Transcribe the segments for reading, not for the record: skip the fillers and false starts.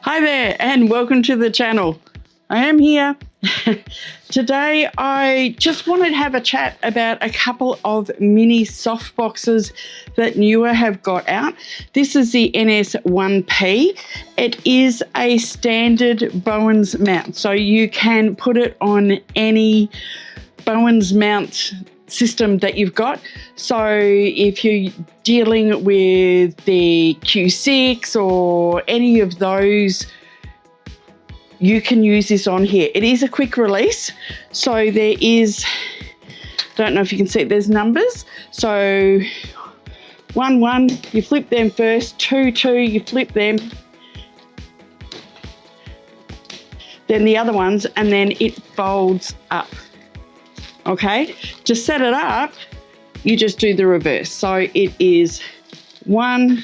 Hi there and welcome to the channel. I am here. Today I just wanted to have a chat about a couple of mini softboxes that Neewer have got out. This is the NS1P. It is a standard Bowens mount, so you can put it on any Bowens mount system that you've got. So if you're dealing with the Q6 or any of those, you can use this on here. It is a quick release, so there is, don't know if you can see it, there's numbers. So 1 1, you flip them first, 2 2, you flip them, then the other ones, and then it folds up. Okay, to set it up, you just do the reverse. So it is 1,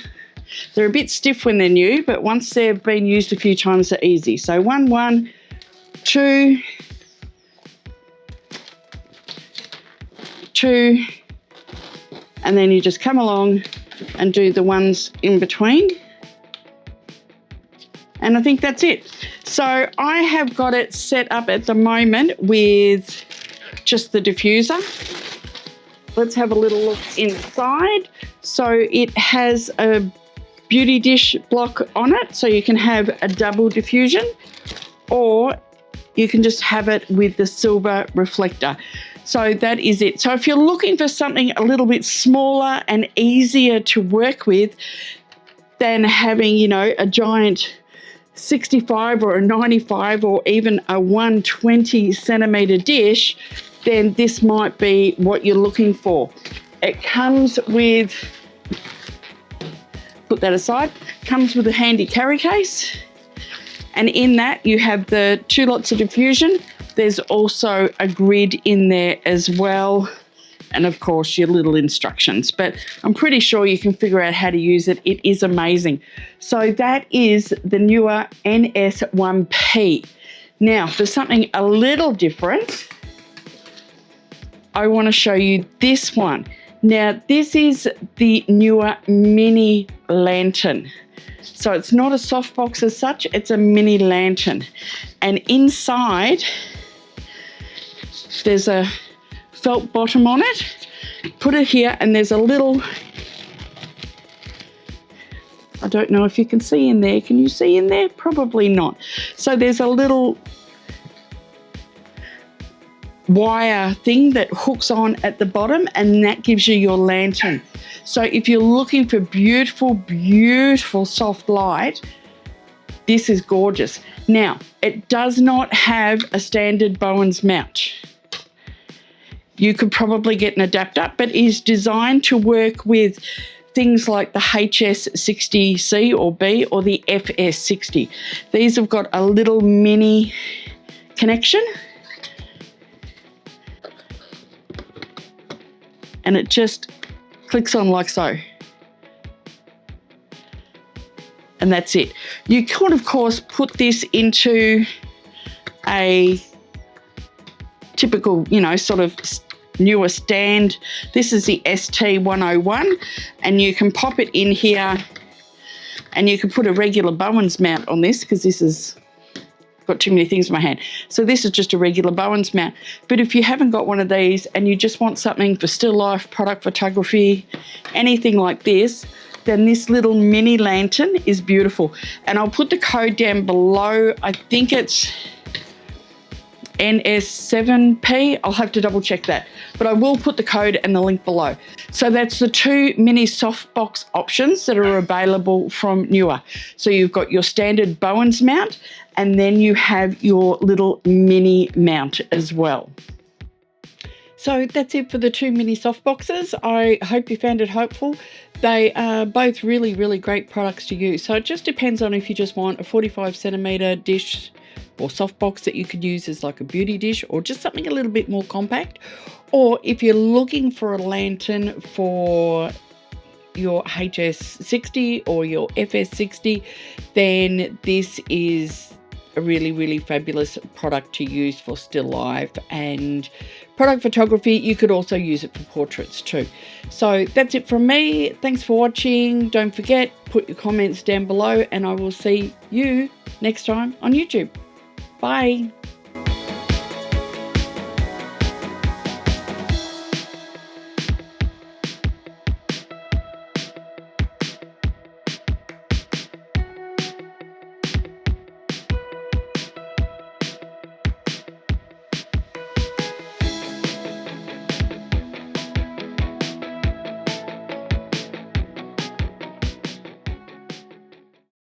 they're a bit stiff when they're new, but once they've been used a few times, they're easy. So 1 1, 2, 2, and then you just come along and do the ones in between. And I think that's it. So I have got it set up at the moment with just the diffuser. Let's have a little look inside. So it has a beauty dish block on it, so you can have a double diffusion, or you can just have it with the silver reflector. So that is it. So if you're looking for something a little bit smaller and easier to work with than having, you know, a giant 65 or a 95 or even a 120 centimeter dish, then this might be what you're looking for. It comes with, put that aside, comes with a handy carry case, and in that you have the 2 lots of diffusion. There's also a grid in there as well, and of course your little instructions, but I'm pretty sure you can figure out how to use it. It is amazing. So that is the Neewer NS1P. Now for something a little different, I want to show you this one. Now this is the Neewer mini lantern. So it's not a softbox as such, it's a mini lantern. And inside there's a felt bottom on it. Put it here and there's a little, I don't know if you can see in there. Can you see in there? Probably not. So there's a little wire thing that hooks on at the bottom, and that gives you your lantern. So if you're looking for beautiful, beautiful soft light, this is gorgeous. Now, it does not have a standard Bowens mount. You could probably get an adapter, but is designed to work with things like the HS60C or B or the FS60. These have got a little mini connection, and it just clicks on like so. And that's it. You could, of course, put this into a typical, you know, sort of Neewer stand. This is the ST101, and you can pop it in here, and you can put a regular Bowens mount on this, because this is got too many things in my hand. So this is just a regular Bowens mount. But if you haven't got one of these and you just want something for still life, product photography, anything like this, then this little mini lantern is beautiful. And I'll put the code down below. I think it's NS7P. I'll have to double check that, but I will put the code and the link below. So that's the 2 mini softbox options that are available from Neewer. So you've got your standard Bowens mount, and then you have your little mini mount as well. So that's it for the 2 mini softboxes. I hope you found it helpful. They are both really, really great products to use. So it just depends on if you just want a 45 centimeter dish or softbox that you could use as like a beauty dish, or just something a little bit more compact. Or if you're looking for a lantern for your HS60 or your FS60, then this is a really, really fabulous product to use for still life and product photography. You could also use it for portraits too. So that's it from me. Thanks for watching. Don't forget, put your comments down below, and I will see you next time on YouTube. Bye.